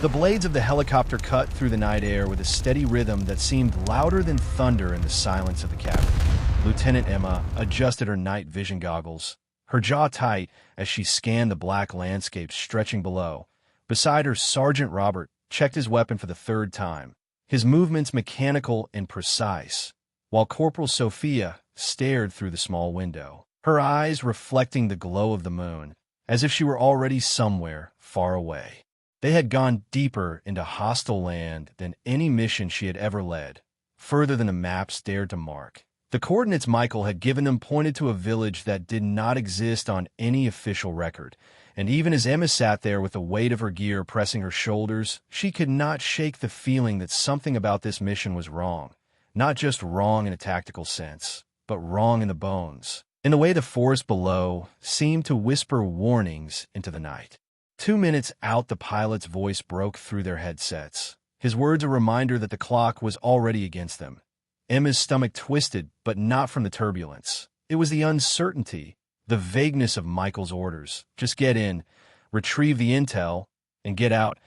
The blades of the helicopter cut through the night air with a steady rhythm that seemed louder than thunder in the silence of the cavern. Lieutenant Emma adjusted her night vision goggles, her jaw tight as she scanned the black landscape stretching below. Beside her, Sergeant Robert checked his weapon for the third time, his movements mechanical and precise, while Corporal Sophia stared through the small window, her eyes reflecting the glow of the moon, as if she were already somewhere far away. They had gone deeper into hostile land than any mission she had ever led, further than the maps dared to mark. The coordinates Michael had given them pointed to a village that did not exist on any official record, and even as Emma sat there with the weight of her gear pressing her shoulders, she could not shake the feeling that something about this mission was wrong. Not just wrong in a tactical sense, but wrong in the bones, in the way the forest below seemed to whisper warnings into the night. 2 minutes out, the pilot's voice broke through their headsets, his words a reminder that the clock was already against them. Emma's stomach twisted, but not from the turbulence. It was the uncertainty, the vagueness of Michael's orders. Just get in, retrieve the intel, and get out,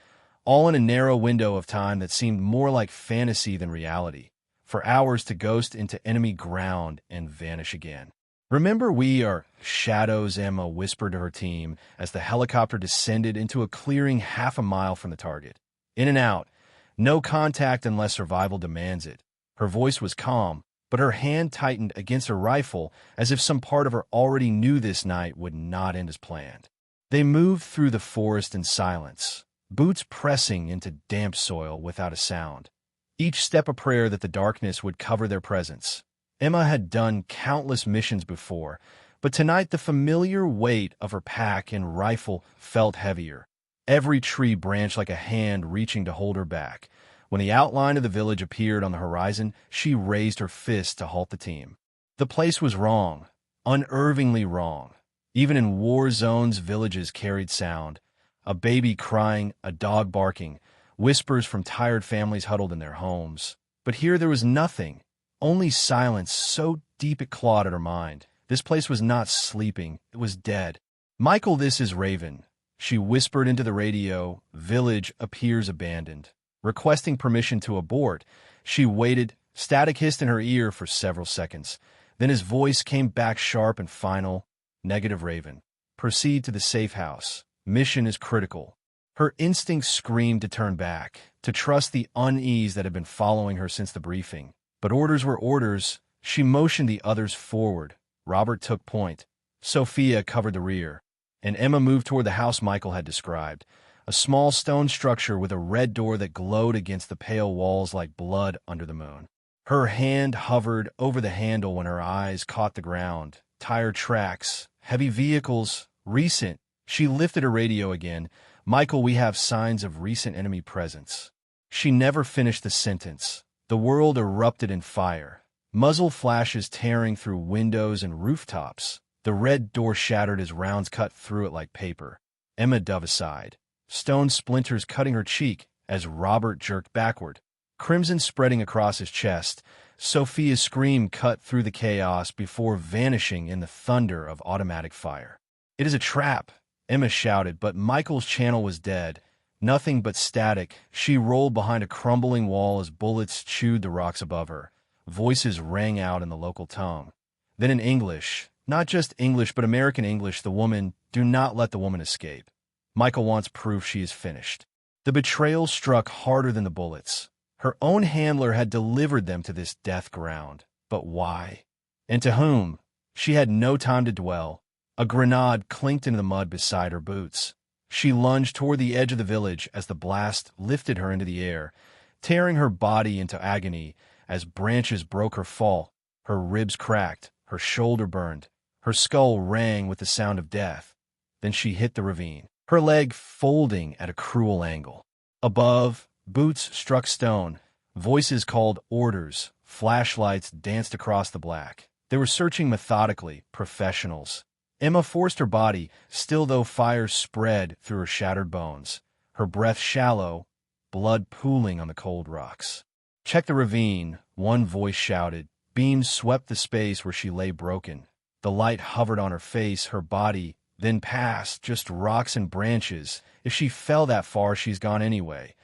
all in a narrow window of time that seemed more like fantasy than reality, for hours to ghost into enemy ground and vanish again. "Remember, we are shadows," Emma whispered to her team as the helicopter descended into a clearing half a mile from the target. "In and out. No contact unless survival demands it." Her voice was calm, but her hand tightened against her rifle as if some part of her already knew this night would not end as planned. They moved through the forest in silence, boots pressing into damp soil without a sound, each step a prayer that the darkness would cover their presence. Emma had done countless missions before, but tonight the familiar weight of her pack and rifle felt heavier. Every tree branched like a hand reaching to hold her back. When the outline of the village appeared on the horizon, she raised her fist to halt the team. The place was wrong, unnervingly wrong. Even in war zones, villages carried sound. A baby crying, a dog barking, whispers from tired families huddled in their homes. But here there was nothing. Only silence so deep it clawed at her mind. This place was not sleeping, it was dead. "Michael, this is Raven," she whispered into the radio. "Village appears abandoned." Requesting permission to abort, she waited, static hissed in her ear for several seconds. Then his voice came back sharp and final. "Negative, Raven. Proceed to the safe house. Mission is critical." Her instincts screamed to turn back, to trust the unease that had been following her since the briefing. But orders were orders. She motioned the others forward. Robert took point. Sophia covered the rear, and Emma moved toward the house Michael had described, a small stone structure with a red door that glowed against the pale walls like blood under the moon. Her hand hovered over the handle when her eyes caught the ground. Tire tracks, heavy vehicles, recent. She lifted her radio again. "Michael, we have signs of recent enemy presence." She never finished the sentence. The world erupted in fire, muzzle flashes tearing through windows and rooftops. The red door shattered as rounds cut through it like paper. Emma dove aside, stone splinters cutting her cheek as Robert jerked backward, crimson spreading across his chest. Sophia's scream cut through the chaos before vanishing in the thunder of automatic fire. "It is a trap," Emma shouted, but Michael's channel was dead. Nothing but static. She rolled behind a crumbling wall as bullets chewed the rocks above her. Voices rang out in the local tongue. Then in English, not just English, but American English, the woman, "Do not let the woman escape. Michael wants proof she is finished." The betrayal struck harder than the bullets. Her own handler had delivered them to this death ground. But why? And to whom? She had no time to dwell. A grenade clinked into the mud beside her boots. She lunged toward the edge of the village as the blast lifted her into the air, tearing her body into agony as branches broke her fall. Her ribs cracked, her shoulder burned, her skull rang with the sound of death. Then she hit the ravine, her leg folding at a cruel angle. Above, boots struck stone, voices called orders, flashlights danced across the black. They were searching methodically, professionals. Emma forced her body, still though fire spread through her shattered bones, her breath shallow, blood pooling on the cold rocks. "Check the ravine," one voice shouted. Beams swept the space where she lay broken. The light hovered on her face, her body then past just rocks and branches. If she fell that far, she's gone anyway.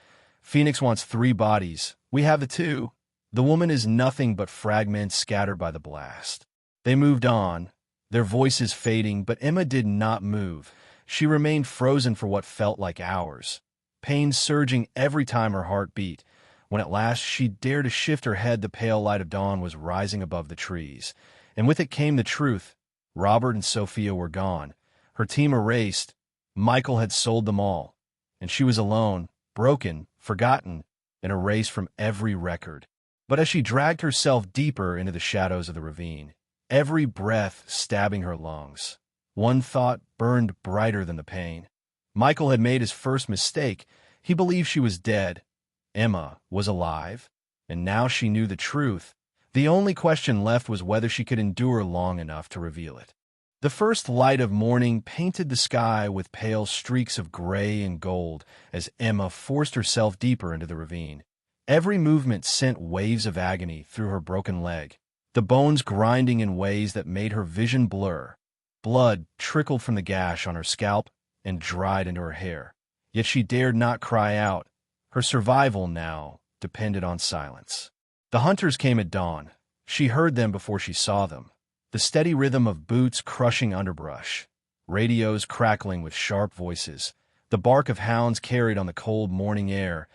Phoenix wants 3 bodies. We have the 2. The woman is nothing but fragments scattered by the blast. They moved on, their voices fading, but Emma did not move. She remained frozen for what felt like hours, pain surging every time her heart beat. When at last she dared to shift her head, the pale light of dawn was rising above the trees. And with it came the truth. Robert and Sophia were gone. Her team erased. Michael had sold them all. And she was alone, broken, forgotten, and erased from every record. But as she dragged herself deeper into the shadows of the ravine, every breath stabbing her lungs, one thought burned brighter than the pain. Michael had made his first mistake. He believed she was dead. Emma was alive, and now she knew the truth. The only question left was whether she could endure long enough to reveal it. The first light of morning painted the sky with pale streaks of gray and gold as Emma forced herself deeper into the ravine. Every movement sent waves of agony through her broken leg, the bones grinding in ways that made her vision blur. Blood trickled from the gash on her scalp and dried into her hair. Yet she dared not cry out. Her survival now depended on silence. The hunters came at dawn. She heard them before she saw them. The steady rhythm of boots crushing underbrush, radios crackling with sharp voices, the bark of hounds carried on the cold morning air.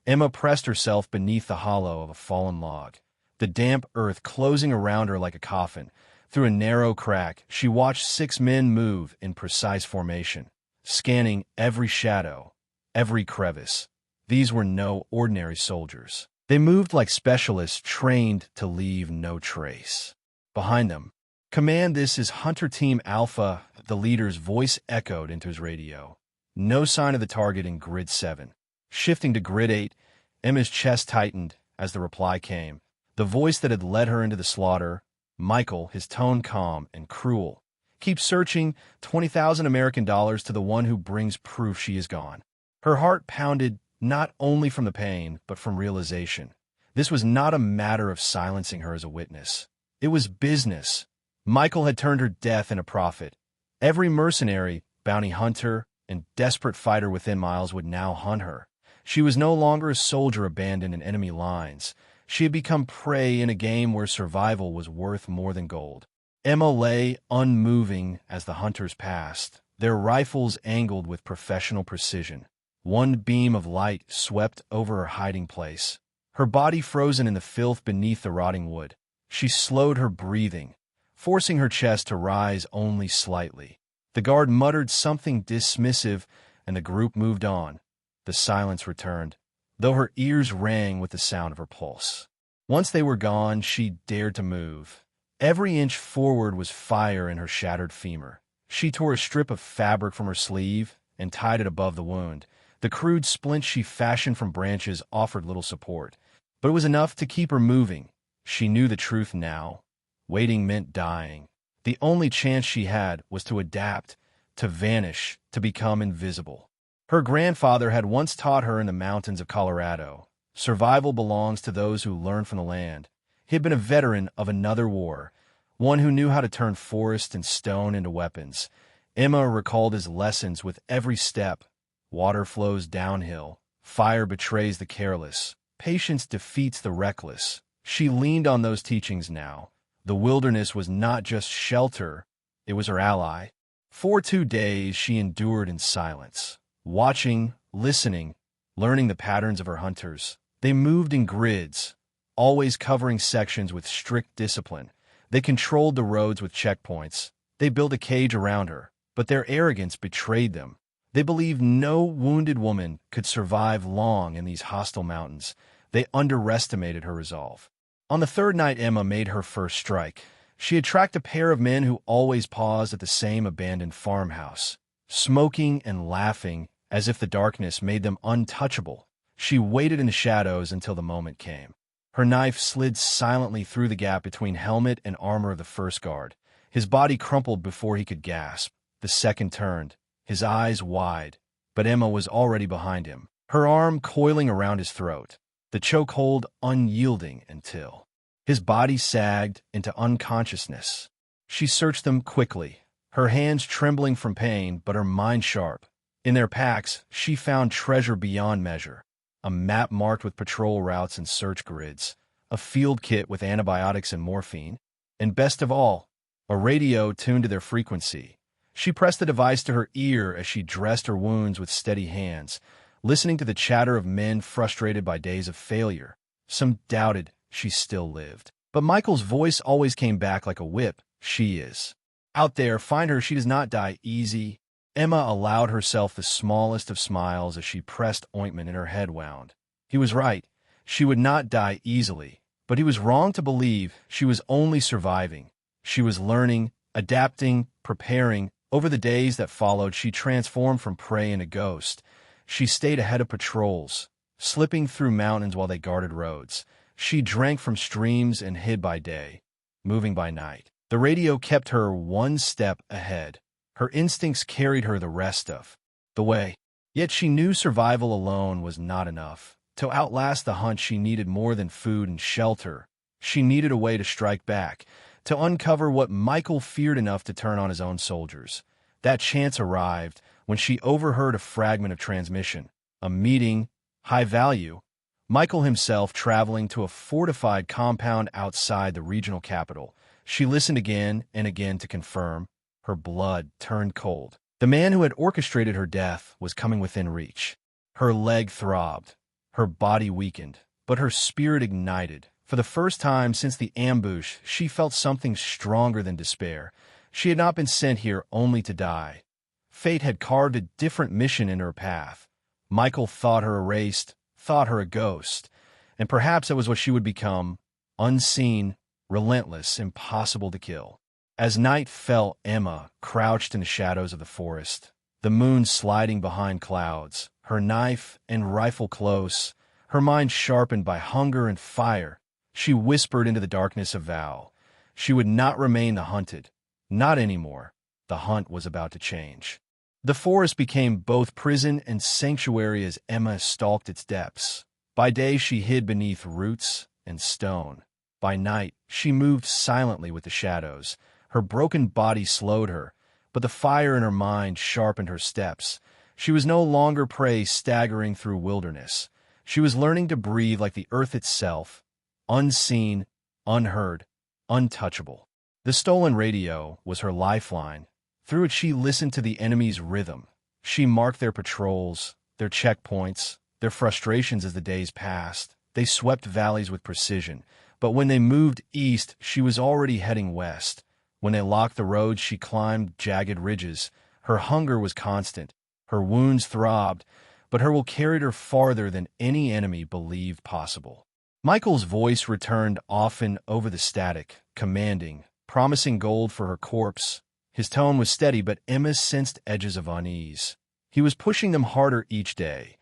Emma pressed herself beneath the hollow of a fallen log, the damp earth closing around her like a coffin. Through a narrow crack, she watched 6 men move in precise formation, scanning every shadow, every crevice. These were no ordinary soldiers. They moved like specialists trained to leave no trace. Behind them, "Command, this is Hunter Team Alpha," the leader's voice echoed into his radio. No sign of the target in Grid 7. Shifting to Grid 8, Emma's chest tightened as the reply came. The voice that had led her into the slaughter, Michael, his tone calm and cruel. "Keep searching, $20,000 American dollars to the one who brings proof she is gone." Her heart pounded not only from the pain, but from realization. This was not a matter of silencing her as a witness. It was business. Michael had turned her death into profit. Every mercenary, bounty hunter, and desperate fighter within miles would now hunt her. She was no longer a soldier abandoned in enemy lines. She had become prey in a game where survival was worth more than gold. Emma lay unmoving as the hunters passed, their rifles angled with professional precision. One beam of light swept over her hiding place, her body frozen in the filth beneath the rotting wood. She slowed her breathing, forcing her chest to rise only slightly. The guard muttered something dismissive, and the group moved on. The silence returned, though her ears rang with the sound of her pulse. Once they were gone, she dared to move. Every inch forward was fire in her shattered femur. She tore a strip of fabric from her sleeve and tied it above the wound. The crude splints she fashioned from branches offered little support, but it was enough to keep her moving. She knew the truth now. Waiting meant dying. The only chance she had was to adapt, to vanish, to become invisible. Her grandfather had once taught her in the mountains of Colorado, survival belongs to those who learn from the land. He had been a veteran of another war, one who knew how to turn forest and stone into weapons. Emma recalled his lessons with every step. Water flows downhill. Fire betrays the careless. Patience defeats the reckless. She leaned on those teachings now. The wilderness was not just shelter, it was her ally. For 2 days she endured in silence, watching, listening, learning the patterns of her hunters. They moved in grids, always covering sections with strict discipline. They controlled the roads with checkpoints. They built a cage around her, but their arrogance betrayed them. They believed no wounded woman could survive long in these hostile mountains. They underestimated her resolve. On the 3rd night, Emma made her first strike. She had tracked a pair of men who always paused at the same abandoned farmhouse, smoking and laughing as if the darkness made them untouchable. She waited in the shadows until the moment came. Her knife slid silently through the gap between helmet and armor of the first guard. His body crumpled before he could gasp. The second turned, his eyes wide, but Emma was already behind him, her arm coiling around his throat, the chokehold unyielding until his body sagged into unconsciousness. She searched them quickly, her hands trembling from pain, but her mind sharp. In their packs, she found treasure beyond measure. A map marked with patrol routes and search grids, a field kit with antibiotics and morphine, and best of all, a radio tuned to their frequency. She pressed the device to her ear as she dressed her wounds with steady hands, listening to the chatter of men frustrated by days of failure. Some doubted she still lived. But Michael's voice always came back like a whip. She is out there. Find her. She does not die easy. Emma allowed herself the smallest of smiles as she pressed ointment in her head wound. He was right. She would not die easily. But he was wrong to believe she was only surviving. She was learning, adapting, preparing. Over the days that followed, she transformed from prey into ghost. She stayed ahead of patrols, slipping through mountains while they guarded roads. She drank from streams and hid by day, moving by night. The radio kept her one step ahead. Her instincts carried her the rest of the way. Yet she knew survival alone was not enough. To outlast the hunt, she needed more than food and shelter. She needed a way to strike back, to uncover what Michael feared enough to turn on his own soldiers. That chance arrived when she overheard a fragment of transmission, a meeting, high value, Michael himself traveling to a fortified compound outside the regional capital. She listened again and again to confirm. Her blood turned cold. The man who had orchestrated her death was coming within reach. Her leg throbbed. Her body weakened, but her spirit ignited. For the first time since the ambush, she felt something stronger than despair. She had not been sent here only to die. Fate had carved a different mission in her path. Michael thought her erased, thought her a ghost, and perhaps that was what she would become, unseen, relentless, impossible to kill. As night fell, Emma crouched in the shadows of the forest, the moon sliding behind clouds, her knife and rifle close, her mind sharpened by hunger and fire. She whispered into the darkness a vow. She would not remain the hunted. Not anymore. The hunt was about to change. The forest became both prison and sanctuary as Emma stalked its depths. By day she hid beneath roots and stone. By night she moved silently with the shadows. Her broken body slowed her, but the fire in her mind sharpened her steps. She was no longer prey staggering through wilderness. She was learning to breathe like the earth itself, unseen, unheard, untouchable. The stolen radio was her lifeline. Through it she listened to the enemy's rhythm. She marked their patrols, their checkpoints, their frustrations as the days passed. They swept valleys with precision, but when they moved east, she was already heading west. When they locked the roads, she climbed jagged ridges. Her hunger was constant. Her wounds throbbed, but her will carried her farther than any enemy believed possible. Michael's voice returned often over the static, commanding, promising gold for her corpse. His tone was steady, but Emma sensed edges of unease. He was pushing them harder each day,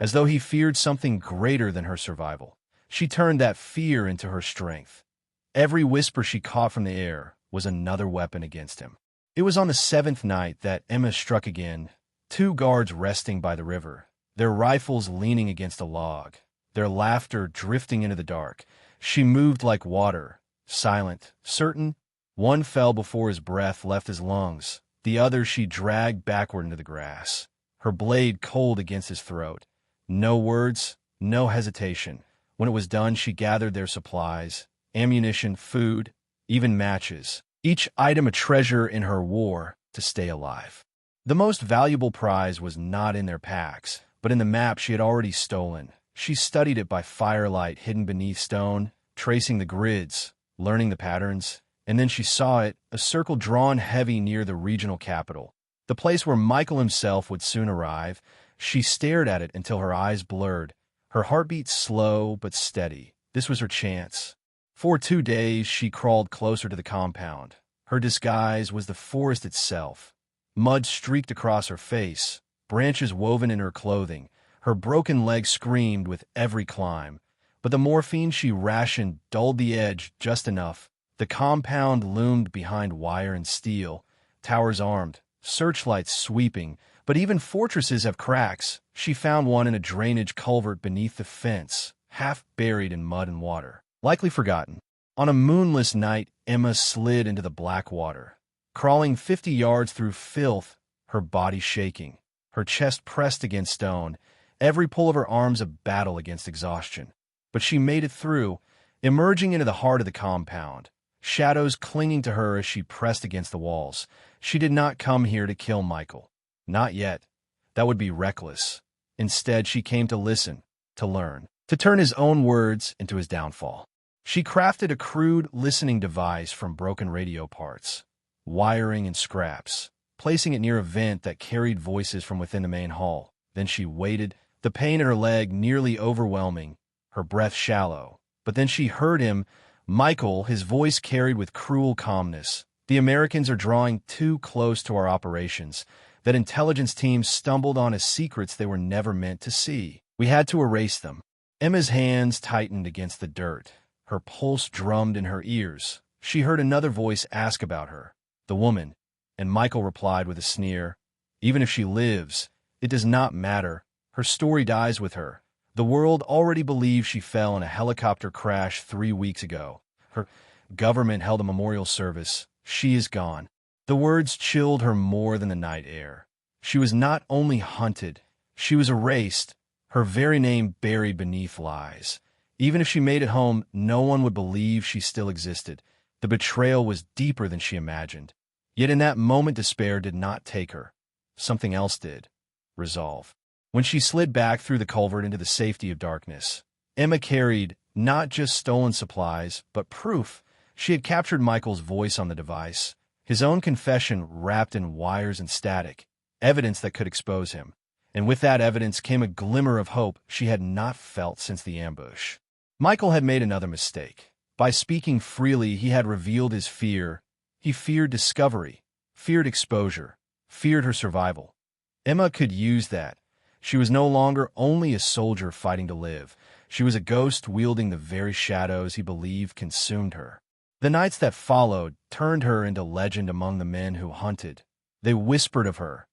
as though he feared something greater than her survival. She turned that fear into her strength. Every whisper she caught from the air was another weapon against him. It was on the seventh night that Emma struck again, 2 guards resting by the river, their rifles leaning against a log, their laughter drifting into the dark. She moved like water, silent, certain. One fell before his breath left his lungs. The other she dragged backward into the grass, her blade cold against his throat. No words, no hesitation. When it was done, she gathered their supplies, ammunition, food, even matches, each item a treasure in her war to stay alive. The most valuable prize was not in their packs, but in the map she had already stolen. She studied it by firelight hidden beneath stone, tracing the grids, learning the patterns, and then she saw it, a circle drawn heavy near the regional capital, the place where Michael himself would soon arrive. She stared at it until her eyes blurred, her heartbeat slow but steady. This was her chance. For 2 days she crawled closer to the compound. Her disguise was the forest itself. Mud streaked across her face, branches woven in her clothing. Her broken legs screamed with every climb, but the morphine she rationed dulled the edge just enough. The compound loomed behind wire and steel, towers armed, searchlights sweeping, but even fortresses have cracks. She found one in a drainage culvert beneath the fence, half buried in mud and water, likely forgotten. On a moonless night, Emma slid into the black water, crawling 50 yards through filth, her body shaking, her chest pressed against stone, every pull of her arms a battle against exhaustion. But she made it through, emerging into the heart of the compound, shadows clinging to her as she pressed against the walls. She did not come here to kill Michael. Not yet. That would be reckless. Instead, she came to listen, to learn, to turn his own words into his downfall. She crafted a crude listening device from broken radio parts, wiring and scraps, placing it near a vent that carried voices from within the main hall. Then she waited, the pain in her leg nearly overwhelming, her breath shallow. But then she heard him, Michael, his voice carried with cruel calmness. The Americans are drawing too close to our operations. That intelligence teams stumbled on secrets they were never meant to see. We had to erase them. Emma's hands tightened against the dirt. Her pulse drummed in her ears. She heard another voice ask about her, the woman, and Michael replied with a sneer, "Even if she lives, it does not matter. Her story dies with her. The world already believes she fell in a helicopter crash 3 weeks ago. Her government held a memorial service. She is gone." The words chilled her more than the night air. She was not only hunted, she was erased, her very name buried beneath lies. Even if she made it home, no one would believe she still existed. The betrayal was deeper than she imagined. Yet in that moment, despair did not take her. Something else did. Resolve. When she slid back through the culvert into the safety of darkness, Emma carried not just stolen supplies, but proof. She had captured Michael's voice on the device, his own confession wrapped in wires and static, evidence that could expose him. And with that evidence came a glimmer of hope she had not felt since the ambush. Michael had made another mistake. By speaking freely, he had revealed his fear. He feared discovery, feared exposure, feared her survival. Emma could use that. She was no longer only a soldier fighting to live. She was a ghost wielding the very shadows he believed consumed her. The nights that followed turned her into legend among the men who hunted. They whispered of her,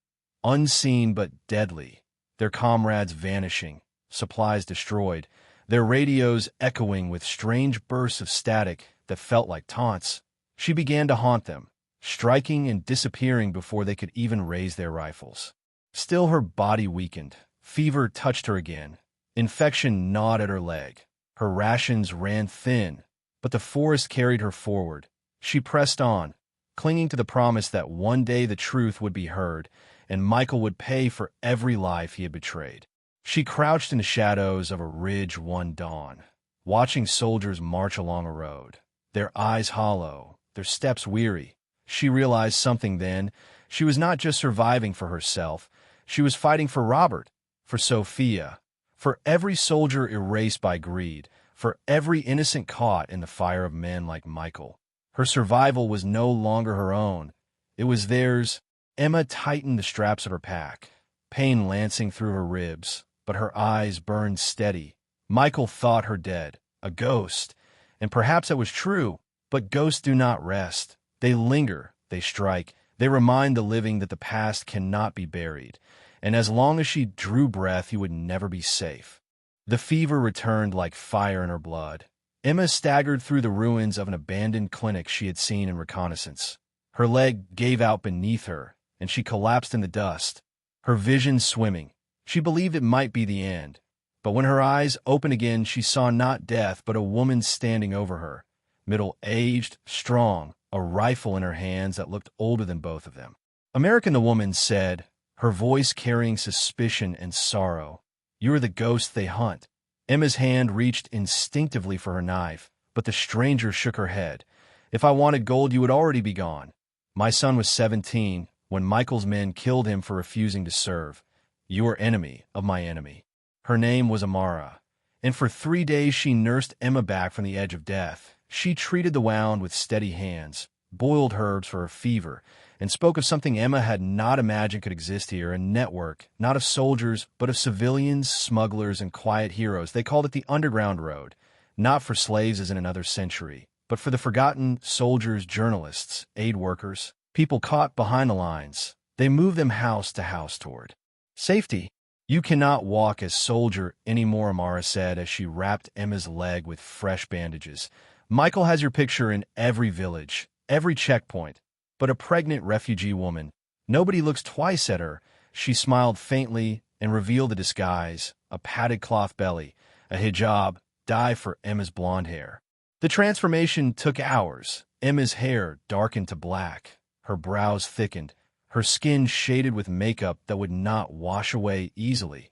unseen but deadly, their comrades vanishing, supplies destroyed, their radios echoing with strange bursts of static that felt like taunts. She began to haunt them, striking and disappearing before they could even raise their rifles. Still, her body weakened. Fever touched her again. Infection gnawed at her leg. Her rations ran thin, but the forest carried her forward. She pressed on, clinging to the promise that one day the truth would be heard, and Michael would pay for every life he had betrayed. She crouched in the shadows of a ridge one dawn, watching soldiers march along a road, their eyes hollow, their steps weary. She realized something then. She was not just surviving for herself. She was fighting for Robert, for Sophia, for every soldier erased by greed, for every innocent caught in the fire of men like Michael. Her survival was no longer her own. It was theirs. Emma tightened the straps of her pack, pain lancing through her ribs, but her eyes burned steady. Michael thought her dead, a ghost, and perhaps that was true, but ghosts do not rest. They linger, they strike, they remind the living that the past cannot be buried, and as long as she drew breath, he would never be safe. The fever returned like fire in her blood. Emma staggered through the ruins of an abandoned clinic she had seen in reconnaissance. Her leg gave out beneath her, and she collapsed in the dust, her vision swimming. She believed it might be the end, but when her eyes opened again, she saw not death, but a woman standing over her, middle-aged, strong, a rifle in her hands that looked older than both of them. "American," the woman said, her voice carrying suspicion and sorrow. "You are the ghost they hunt." Emma's hand reached instinctively for her knife, but the stranger shook her head. "If I wanted gold, you would already be gone. My son was 17 when Michael's men killed him for refusing to serve. You are enemy of my enemy." Her name was Amara, and for 3 days she nursed Emma back from the edge of death. She treated the wound with steady hands, boiled herbs for her fever, and spoke of something Emma had not imagined could exist here, a network, not of soldiers, but of civilians, smugglers, and quiet heroes. They called it the Underground Road, not for slaves as in another century, but for the forgotten soldiers, journalists, aid workers, people caught behind the lines. They moved them house to house toward safety. "You cannot walk as soldier anymore," Amara said as she wrapped Emma's leg with fresh bandages. "Michael has your picture in every village, every checkpoint. but a pregnant refugee woman. Nobody looks twice at her. She smiled faintly and revealed the disguise, a padded cloth belly, a hijab, dye for Emma's blonde hair. The transformation took hours. Emma's hair darkened to black, her brows thickened, her skin shaded with makeup that would not wash away easily.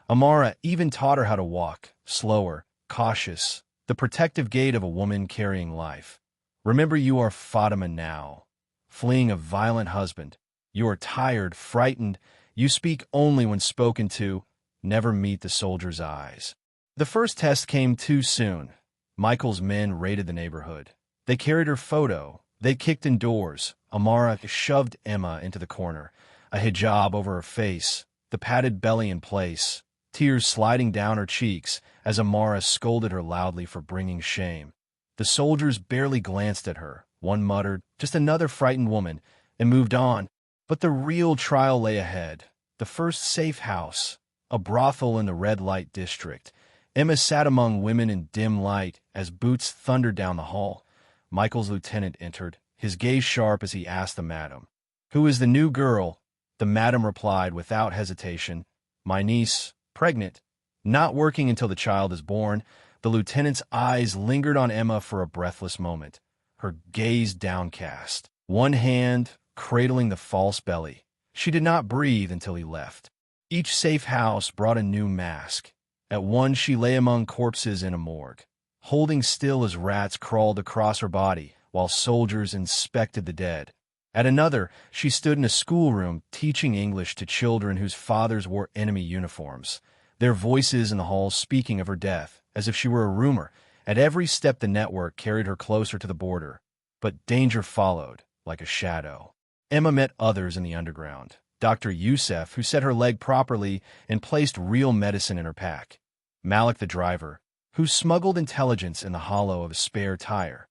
Amara even taught her how to walk, slower, cautious, the protective gait of a woman carrying life. Remember, you are Fatima now, fleeing a violent husband. You are tired, frightened. You speak only when spoken to. Never meet the soldier's eyes. The first test came too soon. Michael's men raided the neighborhood. They carried her photo. They kicked in doors. Amara shoved Emma into the corner, a hijab over her face, the padded belly in place, tears sliding down her cheeks as Amara scolded her loudly for bringing shame. The soldiers barely glanced at her. One muttered, "Just another frightened woman," and moved on. But the real trial lay ahead. The first safe house, a brothel in the red light district. Emma sat among women in dim light as boots thundered down the hall. Michael's lieutenant entered, his gaze sharp as he asked the madam, "Who is the new girl?" The madam replied without hesitation, "My niece, pregnant, not working until the child is born." The lieutenant's eyes lingered on Emma for a breathless moment, her gaze downcast, one hand cradling the false belly. She did not breathe until he left. Each safe house brought a new mask. At one she lay among corpses in a morgue, holding still as rats crawled across her body while soldiers inspected the dead. At another, she stood in a schoolroom teaching English to children whose fathers wore enemy uniforms, their voices in the halls speaking of her death as if she were a rumor. At every step the network carried her closer to the border, but danger followed like a shadow. Emma met others in the underground. Dr. Youssef, who set her leg properly and placed real medicine in her pack. Malik, the driver, who smuggled intelligence in the hollow of a spare tire.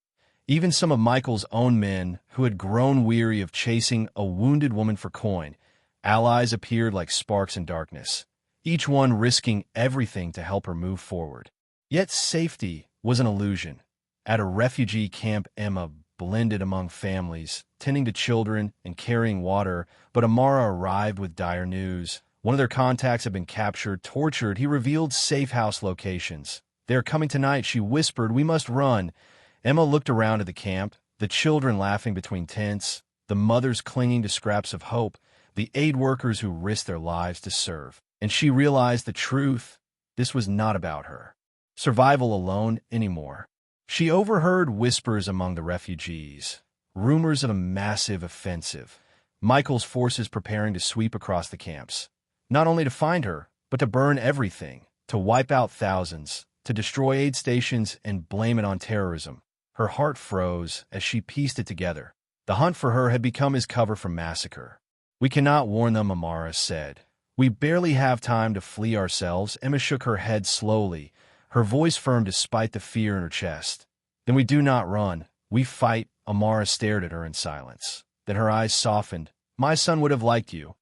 Even some of Michael's own men, who had grown weary of chasing a wounded woman for coin. Allies appeared like sparks in darkness, each one risking everything to help her move forward. Yet safety was an illusion. At a refugee camp, Emma blended among families, tending to children and carrying water, but Amara arrived with dire news. One of their contacts had been captured, tortured. He revealed safe house locations. "They are coming tonight," she whispered. "We must run." Emma looked around at the camp, the children laughing between tents, the mothers clinging to scraps of hope, the aid workers who risked their lives to serve. And she realized the truth. This was not about her survival alone anymore. She overheard whispers among the refugees, rumors of a massive offensive, Michael's forces preparing to sweep across the camps, not only to find her, but to burn everything, to wipe out thousands, to destroy aid stations and blame it on terrorism. Her heart froze as she pieced it together. The hunt for her had become his cover for massacre. "We cannot warn them," Amara said. "We barely have time to flee ourselves." Emma shook her head slowly, her voice firm despite the fear in her chest. "Then we do not run. We fight." Amara stared at her in silence. Then her eyes softened. "My son would have liked you.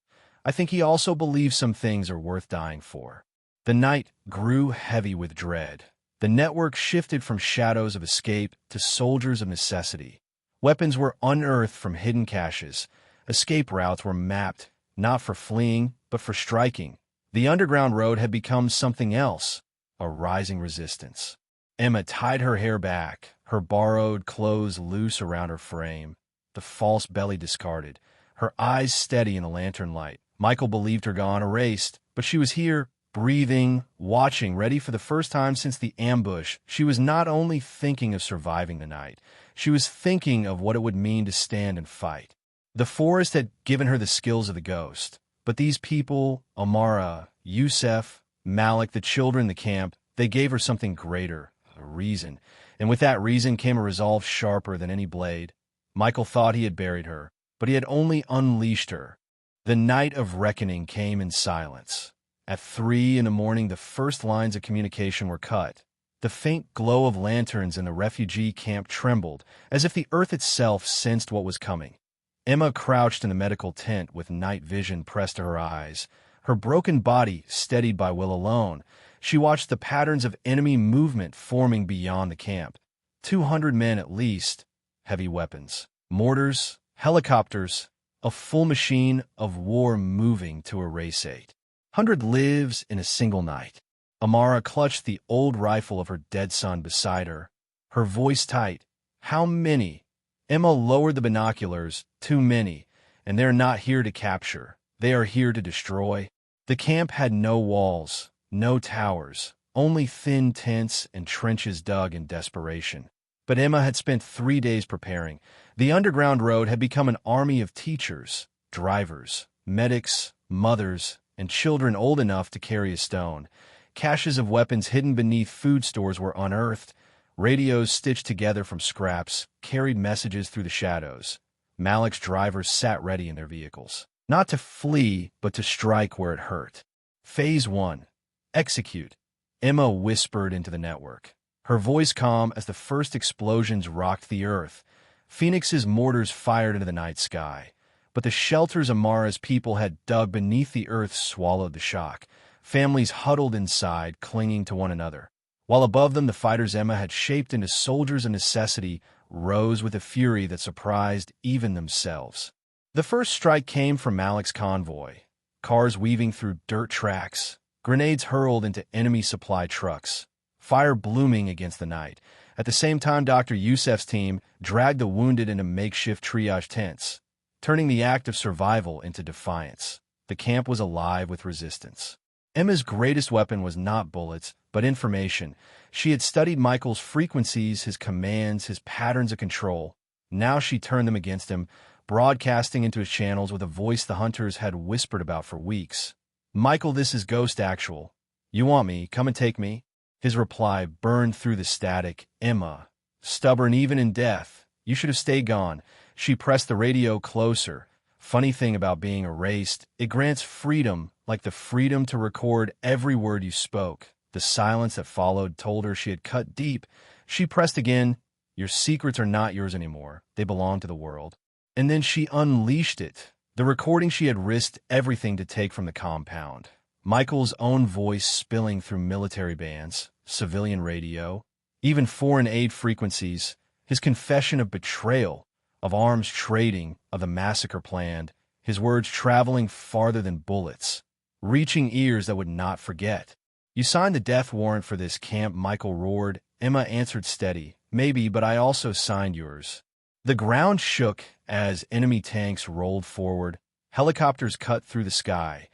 I think he also believes some things are worth dying for." The night grew heavy with dread. The network shifted from shadows of escape to soldiers of necessity. Weapons were unearthed from hidden caches. Escape routes were mapped, not for fleeing, but for striking. The underground road had become something else, a rising resistance. Emma tied her hair back, her borrowed clothes loose around her frame, the false belly discarded, her eyes steady in the lantern light. Michael believed her gone, erased, but she was here, breathing, watching, ready for the first time since the ambush. She was not only thinking of surviving the night, she was thinking of what it would mean to stand and fight. The forest had given her the skills of the ghost, but these people, Amara, Youssef, Malik, the children in the camp, they gave her something greater, a reason. And with that reason came a resolve sharper than any blade. Michael thought he had buried her, but he had only unleashed her. The night of reckoning came in silence. At 3 a.m, the first lines of communication were cut. The faint glow of lanterns in the refugee camp trembled, as if the earth itself sensed what was coming. Emma crouched in the medical tent with night vision pressed to her eyes, her broken body steadied by will alone. She watched the patterns of enemy movement forming beyond the camp. 200 men at least, heavy weapons, mortars, Helicopters, a full machine of war moving to erase 800 lives in a single night. Amara clutched the old rifle of her dead son beside her, her voice tight. How many? Emma lowered the binoculars. Too many, and they're not here to capture. They are here to destroy. The camp had no walls, no towers, only thin tents and trenches dug in desperation. But Emma had spent 3 days preparing. The underground road had become an army of teachers, drivers, medics, mothers, and children old enough to carry a stone. Caches of weapons hidden beneath food stores were unearthed. Radios stitched together from scraps carried messages through the shadows. Malik's drivers sat ready in their vehicles, not to flee, but to strike where it hurt. Phase 1. Execute. Emma whispered into the network, her voice calm as the first explosions rocked the earth. Phoenix's mortars fired into the night sky, but the shelters Amara's people had dug beneath the earth swallowed the shock. Families huddled inside, clinging to one another, while above them the fighters Emma had shaped into soldiers of necessity rose with a fury that surprised even themselves. The first strike came from Malik's convoy, cars weaving through dirt tracks, grenades hurled into enemy supply trucks, fire blooming against the night. At the same time, Dr. Youssef's team dragged the wounded into makeshift triage tents, turning the act of survival into defiance. The camp was alive with resistance. Emma's greatest weapon was not bullets, but information. She had studied Michael's frequencies, his commands, his patterns of control. Now she turned them against him, broadcasting into his channels with a voice the hunters had whispered about for weeks. "Michael, this is Ghost Actual. You want me? Come and take me." His reply burned through the static. "Emma, stubborn even in death. You should have stayed gone." She pressed the radio closer. Funny thing about being erased, it grants freedom, like the freedom to record every word you spoke. The silence that followed told her she had cut deep. She pressed again. "Your secrets are not yours anymore. They belong to the world." And then she unleashed it. The recording she had risked everything to take from the compound. Michael's own voice spilling through military bands, civilian radio, even foreign aid frequencies. His confession of betrayal, of arms trading, of the massacre planned. His words traveling farther than bullets, reaching ears that would not forget. "You signed the death warrant for this camp," Michael roared. Emma answered steady. "Maybe, but I also signed yours." The ground shook as enemy tanks rolled forward. Helicopters cut through the sky.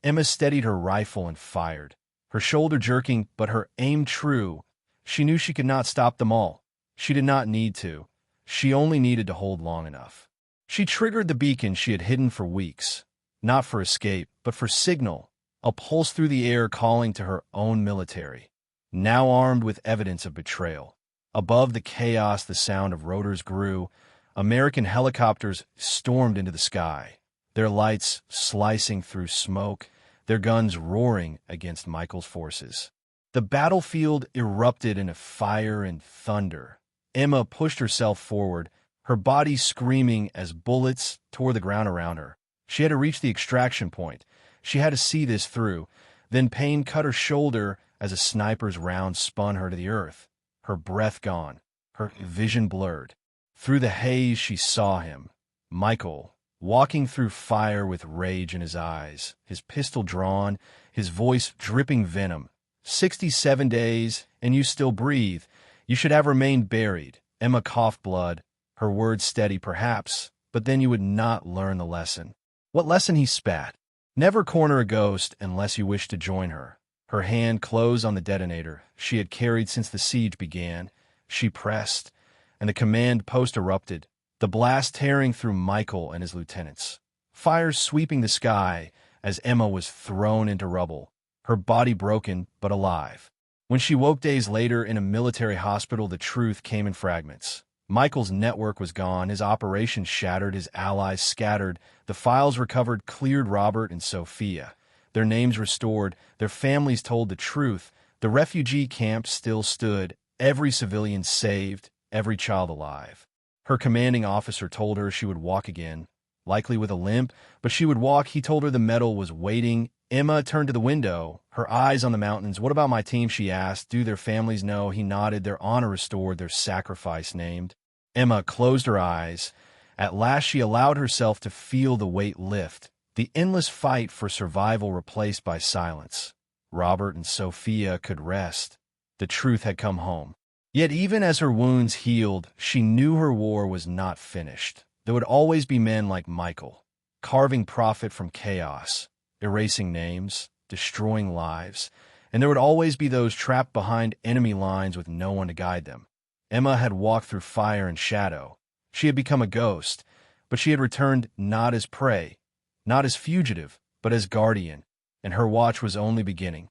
Emma steadied her rifle and fired, her shoulder jerking, but her aim true. She knew she could not stop them all. She did not need to. She only needed to hold long enough. She triggered the beacon she had hidden for weeks, not for escape, but for signal, a pulse through the air calling to her own military, now armed with evidence of betrayal. Above the chaos, the sound of rotors grew. American helicopters stormed into the sky, their lights slicing through smoke, their guns roaring against Michael's forces. The battlefield erupted in a fire and thunder. Emma pushed herself forward, her body screaming as bullets tore the ground around her. She had to reach the extraction point. She had to see this through. Then pain cut her shoulder as a sniper's round spun her to the earth. Her breath gone, her vision blurred. Through the haze she saw him, Michael, walking through fire with rage in his eyes, his pistol drawn, his voice dripping venom. 67 days, and you still breathe. You should have remained buried. Emma coughed blood, her words steady perhaps, but then you would not learn the lesson. What lesson? He spat. Never corner a ghost unless you wish to join her. Her hand closed on the detonator she had carried since the siege began. She pressed, and the command post erupted, the blast tearing through Michael and his lieutenants. Fires sweeping the sky as Emma was thrown into rubble, her body broken but alive. When she woke days later in a military hospital, the truth came in fragments. Michael's network was gone, his operations shattered, his allies scattered. The files recovered cleared Robert and Sophia. Their names restored, their families told the truth. The refugee camp still stood, every civilian saved, every child alive. Her commanding officer told her she would walk again, likely with a limp, but she would walk. He told her the medal was waiting. Emma turned to the window, her eyes on the mountains. "What about my team?" she asked. "Do their families know?" He nodded. "Their honor restored, their sacrifice named." Emma closed her eyes At last she allowed herself to feel the weight lift, the endless fight for survival replaced by silence. Robert and Sophia could rest. The truth had come home. Yet even as her wounds healed, she knew her war was not finished. There would always be men like Michael, carving profit from chaos, erasing names, destroying lives, and there would always be those trapped behind enemy lines with no one to guide them. Emma had walked through fire and shadow. She had become a ghost, but she had returned not as prey, not as fugitive, but as guardian, and her watch was only beginning.